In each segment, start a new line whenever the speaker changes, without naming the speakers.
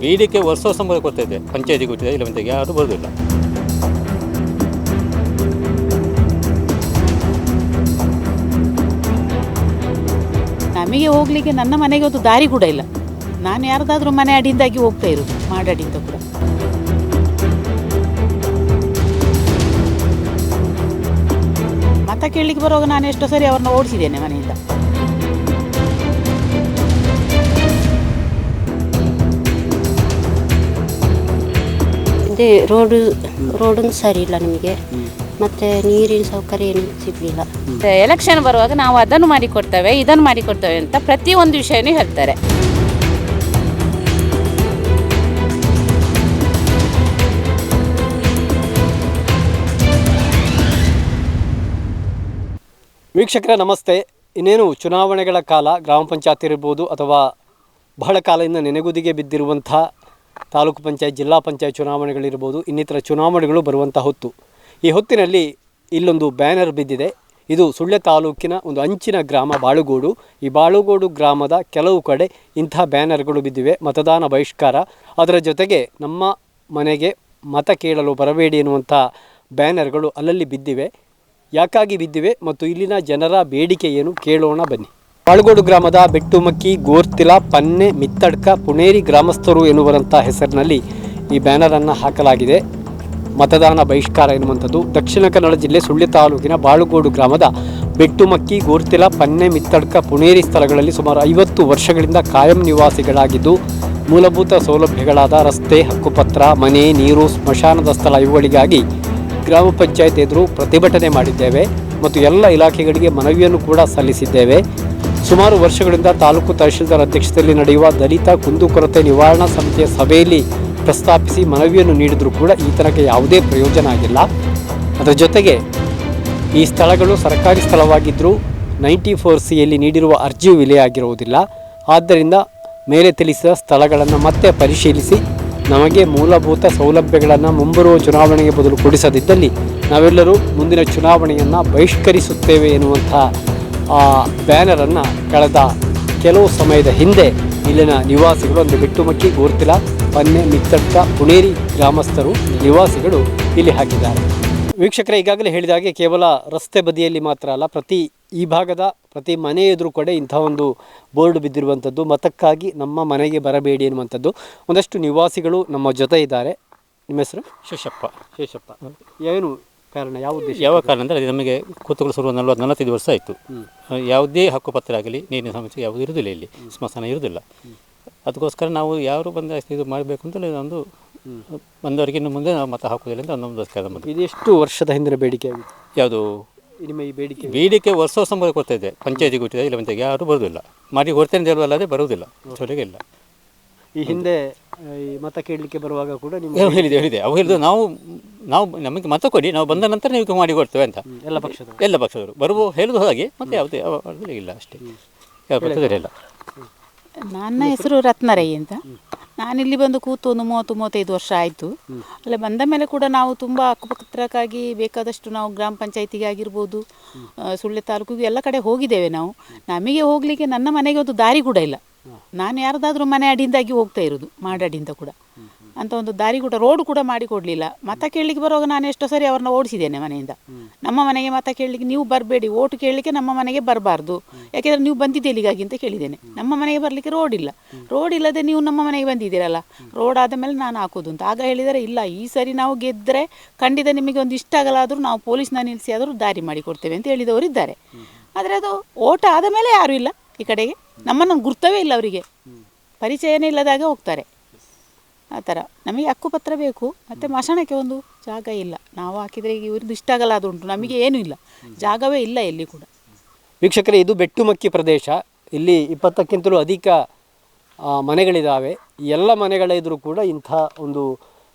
ಬೇಡಿಕೆ ವರ್ಷ ಸಂಬಳ ಕೊಡ್ತಾ ಇದೆ, ಪಂಚಾಯತಿ ಕೊಟ್ಟಿದೆ, ಇಲ್ಲ ಮಂತೆಗೆ ಯಾರು ಬರೋದಿಲ್ಲ.
ನಮಗೆ ಹೋಗಲಿಕ್ಕೆ ನನ್ನ ಮನೆಗೆ ಒಂದು ದಾರಿ ಕೂಡ ಇಲ್ಲ. ನಾನು ಯಾರ್ದಾದ್ರೂ ಮನೆ ಅಡಿಯಿಂದಾಗಿ ಹೋಗ್ತಾ ಇರೋದು, ಮಾಡಡಿಯಿಂದ ಕೂಡ. ಮತ ಕೇಳಲಿಕ್ಕೆ ಬರುವಾಗ ನಾನು ಎಷ್ಟೋ ಸರಿ ಅವ್ರನ್ನ ಓಡಿಸಿದ್ದೇನೆ ಮನೆಯಿಂದ.
ಅದೇ ರೋಡೊಂದು ಸರಿ ಇಲ್ಲ ನಿಮಗೆ, ಮತ್ತು ನೀರಿನ ಸೌಕರ್ಯ ಏನು ಸಿಗಲಿಲ್ಲ.
ಎಲೆಕ್ಷನ್ ಬರುವಾಗ ನಾವು ಅದನ್ನು ಮಾಡಿಕೊಡ್ತೇವೆ, ಇದನ್ನು ಮಾಡಿಕೊಡ್ತೇವೆ ಅಂತ ಪ್ರತಿಯೊಂದು ವಿಷಯನೂ ಹೇಳ್ತಾರೆ.
ವೀಕ್ಷಕರ ನಮಸ್ತೆ. ಇನ್ನೇನು ಚುನಾವಣೆಗಳ ಕಾಲ, ಗ್ರಾಮ ಪಂಚಾಯತ್ ಇರ್ಬೋದು ಅಥವಾ ಬಹಳ ಕಾಲದಿಂದ ನೆನೆಗುದಿಗೆ ಬಿದ್ದಿರುವಂಥ ತಾಲೂಕು ಪಂಚಾಯತ್, ಜಿಲ್ಲಾ ಪಂಚಾಯತ್ ಚುನಾವಣೆಗಳಿರ್ಬೋದು, ಇನ್ನಿತರ ಚುನಾವಣೆಗಳು ಬರುವಂಥ ಹೊತ್ತು. ಈ ಹೊತ್ತಿನಲ್ಲಿ ಇಲ್ಲೊಂದು ಬ್ಯಾನರ್ ಬಿದ್ದಿದೆ. ಇದು ಸುಳ್ಯ ತಾಲೂಕಿನ ಒಂದು ಅಂಚಿನ ಗ್ರಾಮ ಬಾಳುಗೋಡು. ಈ ಬಾಳುಗೋಡು ಗ್ರಾಮದ ಕೆಲವು ಕಡೆ ಇಂಥ ಬ್ಯಾನರ್ಗಳು ಬಿದ್ದಿವೆ. ಮತದಾನ ಬಹಿಷ್ಕಾರ, ಅದರ ಜೊತೆಗೆ ನಮ್ಮ ಮನೆಗೆ ಮತ ಕೇಳಲು ಬರಬೇಡಿ ಎನ್ನುವಂಥ ಬ್ಯಾನರ್ಗಳು ಅಲ್ಲಲ್ಲಿ ಬಿದ್ದಿವೆ. ಯಾಕಾಗಿ ಬಿದ್ದಿವೆ ಮತ್ತು ಇಲ್ಲಿನ ಜನರ ಬೇಡಿಕೆ ಏನು ಕೇಳೋಣ ಬನ್ನಿ. ಬಾಳುಗೋಡು ಗ್ರಾಮದ ಬೆಟ್ಟುಮಕ್ಕಿ, ಗೋರ್ತಿಲ, ಪನ್ನೆ, ಮಿತ್ತಡ್ಕ, ಪುಣೇರಿ ಗ್ರಾಮಸ್ಥರು ಎನ್ನುವಂಥ ಹೆಸರಿನಲ್ಲಿ ಈ ಬ್ಯಾನರನ್ನು ಹಾಕಲಾಗಿದೆ. ಮತದಾನ ಬಹಿಷ್ಕಾರ ಎನ್ನುವಂಥದ್ದು ದಕ್ಷಿಣ ಕನ್ನಡ ಜಿಲ್ಲೆ ಸುಳ್ಯ ತಾಲೂಕಿನ ಬಾಳುಗೋಡು ಗ್ರಾಮದ ಬೆಟ್ಟುಮಕ್ಕಿ, ಗೋರ್ತಿಲ, ಪನ್ನೆ, ಮಿತ್ತಡ್ಕ, ಪುಣೇರಿ ಸ್ಥಳಗಳಲ್ಲಿ ಸುಮಾರು 50 ವರ್ಷಗಳಿಂದ ಕಾಯಂ ನಿವಾಸಿಗಳಾಗಿದ್ದು ಮೂಲಭೂತ ಸೌಲಭ್ಯಗಳಾದ ರಸ್ತೆ, ಹಕ್ಕುಪತ್ರ, ಮನೆ, ನೀರು, ಸ್ಮಶಾನದ ಸ್ಥಳ ಇವುಗಳಿಗಾಗಿ ಗ್ರಾಮ ಪಂಚಾಯತ್ ಎದುರು ಪ್ರತಿಭಟನೆ ಮಾಡಿದ್ದೇವೆ ಮತ್ತು ಎಲ್ಲ ಇಲಾಖೆಗಳಿಗೆ ಮನವಿಯನ್ನು ಕೂಡ ಸಲ್ಲಿಸಿದ್ದೇವೆ. ಸುಮಾರು ವರ್ಷಗಳಿಂದ ತಾಲೂಕು ತಹಶೀಲ್ದಾರ್ ಅಧ್ಯಕ್ಷತೆಯಲ್ಲಿ ನಡೆಯುವ ದಲಿತ ಕುಂದುಕೊರತೆ ನಿವಾರಣಾ ಸಮಿತಿಯ ಸಭೆಯಲ್ಲಿ ಪ್ರಸ್ತಾಪಿಸಿ ಮನವಿಯನ್ನು ನೀಡಿದರೂ ಕೂಡ ಈ ತನಕ ಯಾವುದೇ ಪ್ರಯೋಜನ ಆಗಿಲ್ಲ. ಅದರ ಜೊತೆಗೆ ಈ ಸ್ಥಳಗಳು ಸರ್ಕಾರಿ ಸ್ಥಳವಾಗಿದ್ದರೂ 94C ನೀಡಿರುವ ಅರ್ಜಿಯು ವಿಲೆಯಾಗಿರುವುದಿಲ್ಲ. ಆದ್ದರಿಂದ ಮೇಲೆ ತಿಳಿಸಿದ ಸ್ಥಳಗಳನ್ನು ಮತ್ತೆ ಪರಿಶೀಲಿಸಿ ನಮಗೆ ಮೂಲಭೂತ ಸೌಲಭ್ಯಗಳನ್ನು ಮುಂಬರುವ ಚುನಾವಣೆಗೆ ಬದಲು ಕೊಡಿಸದಿದ್ದಲ್ಲಿ ನಾವೆಲ್ಲರೂ ಮುಂದಿನ ಚುನಾವಣೆಯನ್ನು ಬಹಿಷ್ಕರಿಸುತ್ತೇವೆ ಎನ್ನುವಂಥ ಬ್ಯಾನರನ್ನು ಕಳೆದ ಕೆಲವು ಸಮಯದ ಹಿಂದೆ ಇಲ್ಲಿನ ನಿವಾಸಿಗಳು, ಅಂದರೆ ಬೆಟ್ಟುಮಕ್ಕಿ, ಗೋರ್ತಿಲ, ಪನ್ನೆ, ಮಿತ್ತಡ್ಕ, ಪುಣೇರಿ ಗ್ರಾಮಸ್ಥರು ನಿವಾಸಿಗಳು ಇಲ್ಲಿ ಹಾಕಿದ್ದಾರೆ. ವೀಕ್ಷಕರೇ, ಈಗಾಗಲೇ ಹೇಳಿದ ಹಾಗೆ ಕೇವಲ ರಸ್ತೆ ಬದಿಯಲ್ಲಿ ಮಾತ್ರ ಅಲ್ಲ, ಈ ಭಾಗದ ಪ್ರತಿ ಮನೆ ಎದುರು ಕಡೆ ಇಂಥ ಒಂದು ಬೋರ್ಡ್ ಬಿದ್ದಿರುವಂಥದ್ದು, ಮತಕ್ಕಾಗಿ ನಮ್ಮ ಮನೆಗೆ ಬರಬೇಡಿ ಎನ್ನುವಂಥದ್ದು. ಒಂದಷ್ಟು ನಿವಾಸಿಗಳು ನಮ್ಮ ಜೊತೆ ಇದ್ದಾರೆ. ನಿಮ್ಮ ಹೆಸರು?
ಶೇಷಪ್ಪ.
ಏನು ಕಾರಣ,
ಯಾವ ಕಾರಣ ಅಂದರೆ ಅದು ನಮಗೆ ಕೂತುಗಳು ಶುರು 45 ವರ್ಷ ಆಯಿತು. ಯಾವುದೇ ಹಕ್ಕುಪತ್ರ ಆಗಲಿ, ನೀರಿನ ಸಮಸ್ಯೆ ಯಾವುದೂ ಇರುವುದಿಲ್ಲ, ಇಲ್ಲಿ ಸ್ಮಶಾನ ಇರುವುದಿಲ್ಲ. ಅದಕ್ಕೋಸ್ಕರ ನಾವು ಯಾರು ಬಂದ ಇದು ಮಾಡಬೇಕು ಅಂತಲೇ ಒಂದು ಬಂದವರಿಗೆ ಇನ್ನು ಮುಂದೆ ನಾವು ಮತ ಹಾಕುವುದಿಲ್ಲ ಅಂತ ಒಂದೊಂದು ನಮ್ಮದು.
ಇದು ಎಷ್ಟು ವರ್ಷದ ಹಿಂದಿನ ಬೇಡಿಕೆ ಆಗಿದೆ?
ಯಾವುದು
ನಿಮ್ಮ ಈ ಬೇಡಿಕೆ
ವರ್ಷ ಸಂಬಳ ಕೊಡ್ತಾ ಇದೆ, ಪಂಚಾಯತಿ ಕೊಟ್ಟಿದೆ, ಇಲ್ಲ ಮಂತೆಗೆ ಯಾರು ಬರೋದಿಲ್ಲ. ಮಾಡಿ ಕೊಡ್ತೇನೆ ಅಂತ ಹೇಳುವಲ್ಲದೆ ಬರುವುದಿಲ್ಲ, ಚೊಲೆಗೆ ಇಲ್ಲ.
ಈ ಹಿಂದೆ ಈ ಮತ ಕೇಳಲಿಕ್ಕೆ ಬರುವಾಗ ಕೂಡ
ನೀವು ಹೇಳಿದೆ ಅವು ಹೇಳಿದ್ರು, ನಾವು ನಮಗೆ ಮತ ಕೊಡಿ, ನಾವು ಬಂದ ನಂತರ ನೀವು ಮಾಡಿ ಕೊಡ್ತೇವೆ ಅಂತ ಎಲ್ಲ ಪಕ್ಷದವರು ಬರುವ ಹೇಳುದು ಹಾಗೆ. ಮತ್ತೆ ಯಾವುದೇ ಇಲ್ಲ, ಅಷ್ಟೇ. ಯಾವ ಪಕ್ಷದಲ್ಲಿ ಇಲ್ಲ.
ನನ್ನ ಹೆಸರು ರತ್ನರೈ ಅಂತ. ನಾನಿಲ್ಲಿ ಬಂದು ಕೂತು ಒಂದು 30-35 ವರ್ಷ ಆಯಿತು. ಅಲ್ಲೇ ಬಂದ ಮೇಲೆ ಕೂಡ ನಾವು ತುಂಬ ಹಕ್ಕುಪತ್ರಕ್ಕಾಗಿ ಬೇಕಾದಷ್ಟು ನಾವು ಗ್ರಾಮ ಪಂಚಾಯತಿಗೆ ಆಗಿರ್ಬೋದು, ಸುಳ್ಯ ತಾಲೂಕಿಗೆ ಎಲ್ಲ ಕಡೆ ಹೋಗಿದ್ದೇವೆ ನಾವು. ನಮಗೆ ಹೋಗಲಿಕ್ಕೆ ನನ್ನ ಮನೆಗೆ ಒಂದು ದಾರಿ ಕೂಡ ಇಲ್ಲ. ನಾನು ಯಾರ್ದಾದ್ರೂ ಮನೆ ಅಡಿಯಿಂದಾಗಿ ಹೋಗ್ತಾ ಇರೋದು, ಮಾಡಡಿಯಿಂದ ಕೂಡ. ಅಂತ ಒಂದು ದಾರಿ ಕೂಡ, ರೋಡ್ ಕೂಡ ಮಾಡಿ ಕೊಡಲಿಲ್ಲ. ಮತ ಕೇಳಲಿಕ್ಕೆ ಬರುವಾಗ ನಾನು ಎಷ್ಟೋ ಸರಿ ಅವ್ರನ್ನ ಓಡಿಸಿದ್ದೇನೆ ಮನೆಯಿಂದ. ನಮ್ಮ ಮನೆಗೆ ಮತ ಕೇಳಲಿಕ್ಕೆ ನೀವು ಬರಬೇಡಿ, ಓಟು ಕೇಳಲಿಕ್ಕೆ ನಮ್ಮ ಮನೆಗೆ ಬರಬಾರ್ದು, ಯಾಕೆಂದರೆ ನೀವು ಬಂದಿದ್ದೆ ಎಲ್ಲಿಗಾಗಿ ಅಂತ ಕೇಳಿದ್ದೇನೆ. ನಮ್ಮ ಮನೆಗೆ ಬರಲಿಕ್ಕೆ ರೋಡ್ ಇಲ್ಲದೆ ನೀವು ನಮ್ಮ ಮನೆಗೆ ಬಂದಿದ್ದೀರಲ್ಲ, ರೋಡ್ ಆದ ಮೇಲೆ ನಾನು ಹಾಕೋದು ಅಂತ. ಆಗ ಹೇಳಿದರೆ, ಇಲ್ಲ, ಈ ಸರಿ ನಾವು ಗೆದ್ದರೆ ಖಂಡಿತ ನಿಮಗೆ ಒಂದು ಇಷ್ಟ ಆಗಲಾದರೂ ನಾವು ಪೊಲೀಸ್ನ ನಿಲ್ಲಿಸಿ ಆದರೂ ದಾರಿ ಮಾಡಿ ಕೊಡ್ತೇವೆ ಅಂತ ಹೇಳಿದವರು ಇದ್ದಾರೆ. ಆದರೆ ಅದು ಓಟ್ ಆದ ಮೇಲೆ ಯಾರೂ ಇಲ್ಲ ಈ ಕಡೆಗೆ, ನಮ್ಮನ್ನು ಗುರ್ತವೇ ಇಲ್ಲ, ಅವರಿಗೆ ಪರಿಚಯನೇ ಇಲ್ಲದಾಗ ಹೋಗ್ತಾರೆ. ಆ ಥರ ನಮಗೆ ಹಕ್ಕುಪತ್ರ ಬೇಕು. ಮತ್ತು ಮಶಾನಕ್ಕೆ ಒಂದು ಜಾಗ ಇಲ್ಲ. ನಾವು ಹಾಕಿದರೆ ಈಗ ಇವ್ರದ್ದು ಇಷ್ಟ ಆಗಲ್ಲ, ಅದು ಉಂಟು, ನಮಗೆ ಏನೂ ಇಲ್ಲ, ಜಾಗವೇ ಇಲ್ಲ ಎಲ್ಲಿ ಕೂಡ.
ವೀಕ್ಷಕರೇ, ಇದು ಬೆಟ್ಟುಮಕ್ಕಿ ಪ್ರದೇಶ. ಇಲ್ಲಿ 20ಕ್ಕಿಂತಲೂ ಅಧಿಕ ಮನೆಗಳಿದ್ದಾವೆ. ಎಲ್ಲ ಮನೆಗಳ ಎದುರು ಕೂಡ ಇಂಥ ಒಂದು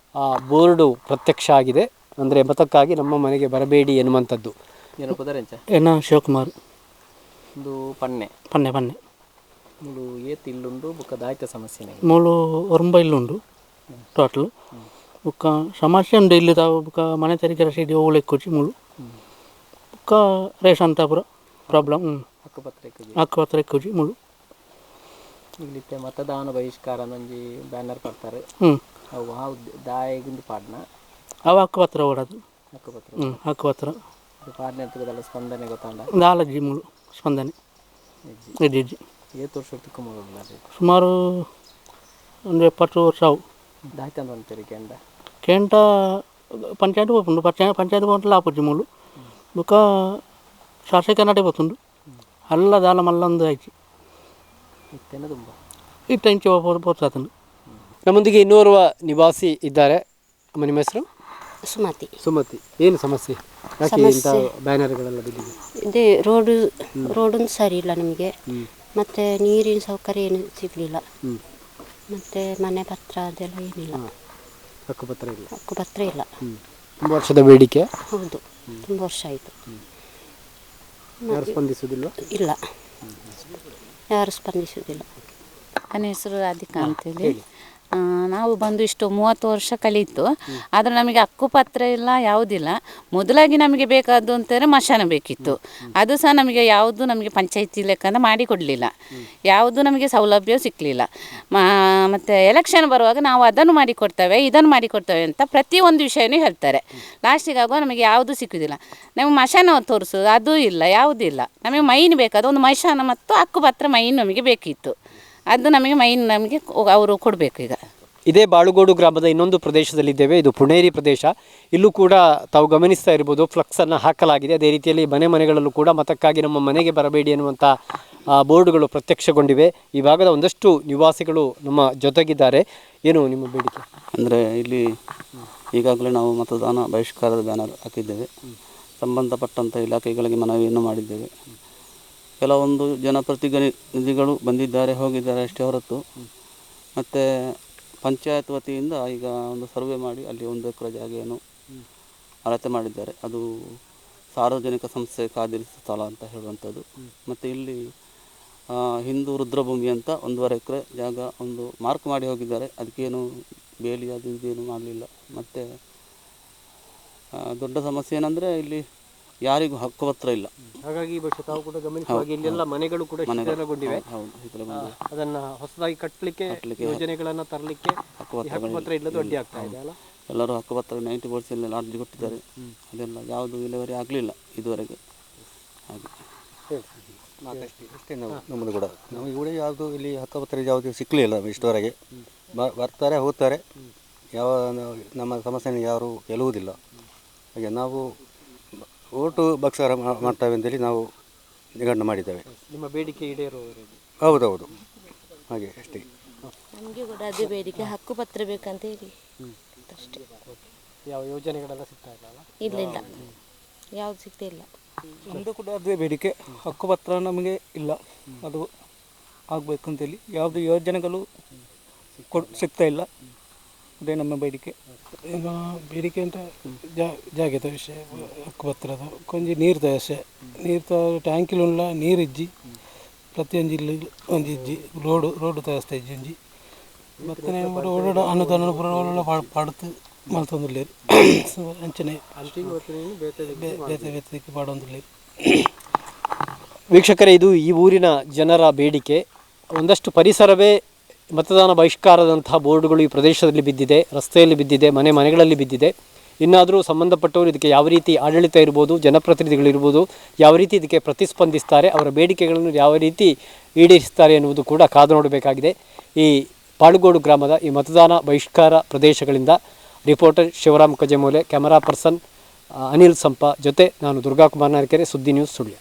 ಬೋರ್ಡು ಪ್ರತ್ಯಕ್ಷ ಆಗಿದೆ. ಅಂದರೆ ಮತಕ್ಕಾಗಿ ನಮ್ಮ ಮನೆಗೆ ಬರಬೇಡಿ ಎನ್ನುವಂಥದ್ದು.
ಏನು ಪದರೆಂಚ
ಏನ ಶಿವಕುಮಾರ್
ಒಂದು ಪನ್ನೆ ಮೂಲು ಏತ್ ಇಲ್ಲುಂಡು ಬುಕ್ಕ ದಾಯ್ತ ಸಮಸ್ಯೆ
ಮೂಲು ಒರಂಬ ಇಲ್ಲುಂಡು ಟೋಟಲ್ ಬುಕ್ಕ ಸಮಸ್ಯೆ ಉಂಡು. ಇಲ್ಲಿ ತಾವು ಬುಕ್ಕ ಮನೆ ತೆರಿಗೆ ರಸೀದಿ ಹೋಗ್ಲಿಕ್ಕೆ ಮೂಲು ಬುಕ್ಕ ರೇಷನ್ ತಾಪುರ ಪ್ರಾಬ್ಲಮ್ ಹಕ್ಕುಪತ್ರ ಎಕ್ಕುಜಿ ಮೂಲು
ಇಲ್ಲಿತ್ತೆ ಮತದಾನ ಬಹಿಷ್ಕಾರ ನಂಜಿ ಬ್ಯಾನರ್ ಕೊಡ್ತಾರೆ
ಹ್ಞೂ
ಅವು ಹಾವು ದಾಯಗಿಂದು ಪಾಡ್ನ
ಅವ ಹಕ್ಕುಪತ್ರ ಓಡೋದು.
ಹಕ್ಕುಪತ್ರ
ಹಕ್ಕುಪತ್ರ
ಅದು ಪಾಡ್ನೆ ಎತ್ತುಗದಲ್ಲ ಸ್ಪಂದನೆ ಗೊತ್ತಾಂಡ
ಒಂದು ಆಲಜ್ಜಿ ಮೂಳು ಸ್ಪಂದನೆ ಹೆಜ್ಜೆ
ಏತು ವರ್ಷ ತಿಕ್ಕುಮಲ್ಲ
ಸುಮಾರು ಒಂದು 70 ವರ್ಷ ಅವು
ದಾಯ್ತಂದು ಅಂತೀರಿ ಕೆಂಡ
ಕೆಂಟ ಪಂಚಾಯತ್ పోతుండు పంచాయతీ పోతుంటే ఆపొచ్చి మూలు బుక్క ಶಾಸಕ ನಡೆ పోతుండు ಅಲ್ಲ ದಾಲ ಮಲ್ಲೊಂದು ಆಯ್ತು
ಇತ್ತೇನೆ ತುಂಬ
ಇತ್ತ ಇಂಚೆ పోతాను.
ನಮ್ಮೊಂದಿಗೆ ಇನ್ನೋರ್ವ ನಿವಾಸಿ ಇದ್ದಾರೆ. ಅಮ್ಮ, ನಿಮ್ಮ ಹೆಸರು?
ಸುಮತಿ.
ಸುಮತಿ. ಏನು ಸಮಸ್ಯೆ? ಯಾಕೆ ಇಂಥ ಬ್ಯಾನರ್ಗಳೆಲ್ಲ ಬಿದ್ದಿದೆ?
ಇದೇ ರೋಡೊಂದು ಸರಿ ಇಲ್ಲ ನಮಗೆ, ಮತ್ತು ನೀರಿನ ಸೌಕರ್ಯ ಏನು ಸಿಗಲಿಲ್ಲ, ಮತ್ತು ಮನೆ ಪತ್ರ ಅದೆಲ್ಲ ಏನಿಲ್ಲ,
ಹಕ್ಕುಪತ್ರ ಇಲ್ಲ.
ಹಕ್ಕುಪತ್ರ ಇಲ್ಲ.
ತುಂಬ ವರ್ಷದ ಬೇಡಿಕೆ.
ಹೌದು, ತುಂಬ ವರ್ಷ ಆಯಿತು.
ಯಾರು ಸ್ಪಂದಿಸುವುದಿಲ್ಲ?
ಇಲ್ಲ, ಯಾರು ಸ್ಪಂದಿಸುವುದಿಲ್ಲ.
ನನ್ನ ಹೆಸರು ರಾಧಿಕಾ ಅಂತೇಳಿ. ನಾವು ಬಂದು ಇಷ್ಟು 30 ವರ್ಷ ಕಳೀತು, ಆದರೆ ನಮಗೆ ಹಕ್ಕುಪತ್ರ ಇಲ್ಲ, ಯಾವುದಿಲ್ಲ. ಮೊದಲಾಗಿ ನಮಗೆ ಬೇಕಾದ್ದು ಅಂತಂದರೆ ಮಶಾನ ಬೇಕಿತ್ತು, ಅದು ಸಹ ನಮಗೆ ಯಾವುದು ನಮಗೆ ಪಂಚಾಯತಿ ಲೆಕ್ಕನ ಮಾಡಿಕೊಡಲಿಲ್ಲ, ಯಾವುದು ನಮಗೆ ಸೌಲಭ್ಯ ಸಿಕ್ಕಲಿಲ್ಲ. ಮತ್ತು ಎಲೆಕ್ಷನ್ ಬರುವಾಗ ನಾವು ಅದನ್ನು ಮಾಡಿಕೊಡ್ತೇವೆ ಇದನ್ನು ಮಾಡಿಕೊಡ್ತೇವೆ ಅಂತ ಪ್ರತಿಯೊಂದು ವಿಷಯನೂ ಹೇಳ್ತಾರೆ. ಲಾಸ್ಟಿಗೆ ಆಗುವ ನಮಗೆ ಯಾವುದು ಸಿಕ್ಕುವುದಿಲ್ಲ. ನಮಗೆ ಮಶಾನ ತೋರಿಸೋದು ಅದು ಇಲ್ಲ, ಯಾವುದಿಲ್ಲ. ನಮಗೆ ಮೈನ್ ಬೇಕಾದ ಒಂದು ಮಶಾನ ಮತ್ತು ಹಕ್ಕುಪತ್ರ ಮೈನ್ ನಮಗೆ ಬೇಕಿತ್ತು, ಅದು ನಮಗೆ ಮೈನ್ ನಮಗೆ ಅವರು ಕೊಡಬೇಕು. ಈಗ
ಇದೇ ಬಾಳುಗೋಡು ಗ್ರಾಮದ ಇನ್ನೊಂದು ಪ್ರದೇಶದಲ್ಲಿದ್ದೇವೆ. ಇದು ಪುಣೇರಿ ಪ್ರದೇಶ. ಇಲ್ಲೂ ಕೂಡ ತಾವು ಗಮನಿಸ್ತಾ ಇರ್ಬೋದು, ಫ್ಲಕ್ಸನ್ನು ಹಾಕಲಾಗಿದೆ. ಅದೇ ರೀತಿಯಲ್ಲಿ ಮನೆಗಳಲ್ಲೂ ಕೂಡ ಮತಕ್ಕಾಗಿ ನಮ್ಮ ಮನೆಗೆ ಬರಬೇಡಿ ಎನ್ನುವಂಥ ಬೋರ್ಡ್ಗಳು ಪ್ರತ್ಯಕ್ಷಗೊಂಡಿವೆ. ಈ ಭಾಗದ ಒಂದಷ್ಟು ನಿವಾಸಿಗಳು ನಮ್ಮ ಜೊತೆಗಿದ್ದಾರೆ. ಏನು ನಿಮ್ಮ ಬೇಡಿಕೆ?
ಅಂದರೆ ಇಲ್ಲಿ ಈಗಾಗಲೇ ನಾವು ಮತದಾನ ಬಹಿಷ್ಕಾರದ ಬ್ಯಾನರ್ ಹಾಕಿದ್ದೇವೆ. ಸಂಬಂಧಪಟ್ಟಂಥ ಇಲಾಖೆಗಳಿಗೆ ಮನವಿಯನ್ನು ಮಾಡಿದ್ದೇವೆ. ಕೆಲವೊಂದು ಜನಪ್ರತಿನಿಧಿಗಳು ಬಂದಿದ್ದಾರೆ, ಹೋಗಿದ್ದಾರೆ ಅಷ್ಟೇ ಹೊರತು. ಮತ್ತು ಪಂಚಾಯತ್ ವತಿಯಿಂದ ಈಗ ಒಂದು ಸರ್ವೆ ಮಾಡಿ ಅಲ್ಲಿ 1 ಎಕರೆ ಜಾಗೆಯನ್ನು ಅಳತೆ ಮಾಡಿದ್ದಾರೆ. ಅದು ಸಾರ್ವಜನಿಕ ಸಂಸ್ಥೆ ಕಾದಿರಿಸಿದ ಸ್ಥಳ ಅಂತ ಹೇಳುವಂಥದ್ದು. ಮತ್ತು ಇಲ್ಲಿ ಹಿಂದೂ ರುದ್ರಭೂಮಿ ಅಂತ 1.5 ಎಕರೆ ಜಾಗ ಒಂದು ಮಾರ್ಕ್ ಮಾಡಿ ಹೋಗಿದ್ದಾರೆ. ಅದಕ್ಕೇನು ಬೇಲಿ ಅದು ಇದೇನು ಮಾಡಲಿಲ್ಲ. ಮತ್ತು ದೊಡ್ಡ ಸಮಸ್ಯೆ ಏನಂದರೆ ಇಲ್ಲಿ ಯಾರಿಗೂ ಹಕ್ಕುಪತ್ರ ಇಲ್ಲ.
ಹಾಗಾಗಿ ಬಹುಶಃ ತಾವು ಕೂಡ ಗಮನಿಸುವಾಗ ಇಲ್ಲೆಲ್ಲ ಮನೆಗಳು ಕೂಡ ಶಿಥಿಲಗೊಂಡಿವೆ. ಅದನ್ನು ಹೊಸದಾಗಿ ಕಟ್ಟಲಿಕ್ಕೆ ಯೋಜನೆಗಳನ್ನು ತರಲಿಕ್ಕೆ ಹಕ್ಕುಪತ್ರ ಇಲ್ಲದ ಅಡ್ಡಿ ಆಗ್ತಾ ಇದೆ ಅಲ್ಲ.
ಎಲ್ಲರೂ ಹಕ್ಕುಪತ್ರ 90% ಅರ್ಜಿ ಕೊಟ್ಟಿದ್ದಾರೆ. ಅದೆಲ್ಲ ಯಾವುದು ವಿಲೇವಾರಿ ಆಗಲಿಲ್ಲ ಇದುವರೆಗೆ. ಹಾಗೆ
ಅಷ್ಟೇ ನಮ್ಮದು ಕೂಡ ನಮಗೆ ಕೂಡ ಯಾವುದು ಇಲ್ಲಿ ಹಕ್ಕುಪತ್ರ ಯಾವುದು ಸಿಕ್ಕಲಿಲ್ಲ ಇಷ್ಟವರೆಗೆ. ಬರ್ತಾರೆ ಹೋಗ್ತಾರೆ, ಯಾವ ನಮ್ಮ ಸಮಸ್ಯೆಯನ್ನು ಯಾರು ಗೆಲ್ಲುವುದಿಲ್ಲ. ಹಾಗೆ ನಾವು ಓಟು ಬಕ್ಸಾರ ಮಾಡ್ತೇವೆ ಅಂತೇಳಿ ನಾವು ನಿಗಂಡು ಮಾಡಿದ್ದೇವೆ.
ನಿಮ್ಮ ಬೇಡಿಕೆ ಈಡೇರುವವರೆಗೆ?
ಹೌದೌದು, ಹಾಗೆ ಅಷ್ಟೇ.
ನಮಗೆ ಕೂಡ ಅದೇ ಬೇಡಿಕೆ, ಹಕ್ಕುಪತ್ರ ಬೇಕಂತ ಹೇಳಿ ಅಷ್ಟೇ.
ಯಾವ ಯೋಜನೆಗಳೆಲ್ಲ ಸಿಗ್ತಾ ಇಲ್ಲ?
ಇಲ್ಲ ಇಲ್ಲ, ಯಾವುದು ಸಿಗ್ತಾ ಇಲ್ಲ.
ನಮ್ಮದು ಕೂಡ ಅದೇ ಬೇಡಿಕೆ, ಹಕ್ಕುಪತ್ರ ನಮಗೆ ಇಲ್ಲ, ಅದು ಆಗಬೇಕಂತೇಳಿ. ಯಾವುದು ಯೋಜನೆಗಳು ಸಿಗ್ತಾ ಇಲ್ಲ, ಅದೇ ನಮ್ಮ ಬೇಡಿಕೆ. ಈಗ ಬೇಡಿಕೆ ಅಂತ ಜಾಗದ ವಿಷಯ, ಹಕ್ಕುಪತ್ರದ ಕೊಂಚ ನೀರ್ದ ವಿಷಯ. ನೀರ್ದ ಟ್ಯಾಂಕಿലുള്ള ನೀರಿಜ್ಜಿ ಪ್ರತಿಯೊಂದು ಜಿಲ್ಲೆ ಒಂದು ಇಜ್ಜಿ ರೋಡು ತರಿಸ್ತಾ ಇಜ್ಜಿ ಒಂಜಿ. ಮತ್ತು ಓಡಾಡ ಅನ್ನದಾನ ಪೂರ ಒಳ್ಳೆ ಪಾಡುತ್ತು ಮಲ್ತೊಂದುಲ್ಲೇರು ಅಂಚನೆ ಬೇತೆ ಪಾಡೊಂದುಲ್ಲೇರು.
ವೀಕ್ಷಕರೇ, ಇದು ಈ ಊರಿನ ಜನರ ಬೇಡಿಕೆ. ಒಂದಷ್ಟು ಪರಿಸರವೇ ಮತದಾನ ಬಹಿಷ್ಕಾರದಂತಹ ಬೋರ್ಡ್ಗಳು ಈ ಪ್ರದೇಶದಲ್ಲಿ ಬಿದ್ದಿದೆ, ರಸ್ತೆಯಲ್ಲಿ ಬಿದ್ದಿದೆ, ಮನೆಗಳಲ್ಲಿ ಬಿದ್ದಿದೆ. ಇನ್ನಾದರೂ ಸಂಬಂಧಪಟ್ಟವರು ಇದಕ್ಕೆ ಯಾವ ರೀತಿ ಆಡಳಿತ ಇರ್ಬೋದು, ಜನಪ್ರತಿನಿಧಿಗಳಿರ್ಬೋದು, ಯಾವ ರೀತಿ ಇದಕ್ಕೆ ಪ್ರತಿಸ್ಪಂದಿಸ್ತಾರೆ, ಅವರ ಬೇಡಿಕೆಗಳನ್ನು ಯಾವ ರೀತಿ ಈಡೇರಿಸ್ತಾರೆ ಎನ್ನುವುದು ಕೂಡ ಕಾದು ನೋಡಬೇಕಾಗಿದೆ. ಈ ಬಾಳುಗೋಡು ಗ್ರಾಮದ ಈ ಮತದಾನ ಬಹಿಷ್ಕಾರ ಪ್ರದೇಶಗಳಿಂದ reporter Shivaram Kajemoole, camera person Anil Sampa ಜೊತೆ ನಾನು ದುರ್ಗಾಕುಮಾರ್ ನಾರ್ಕೆರೆ, ಸುದ್ದಿ ನ್ಯೂಸ್ ಸುಳ್ಯ.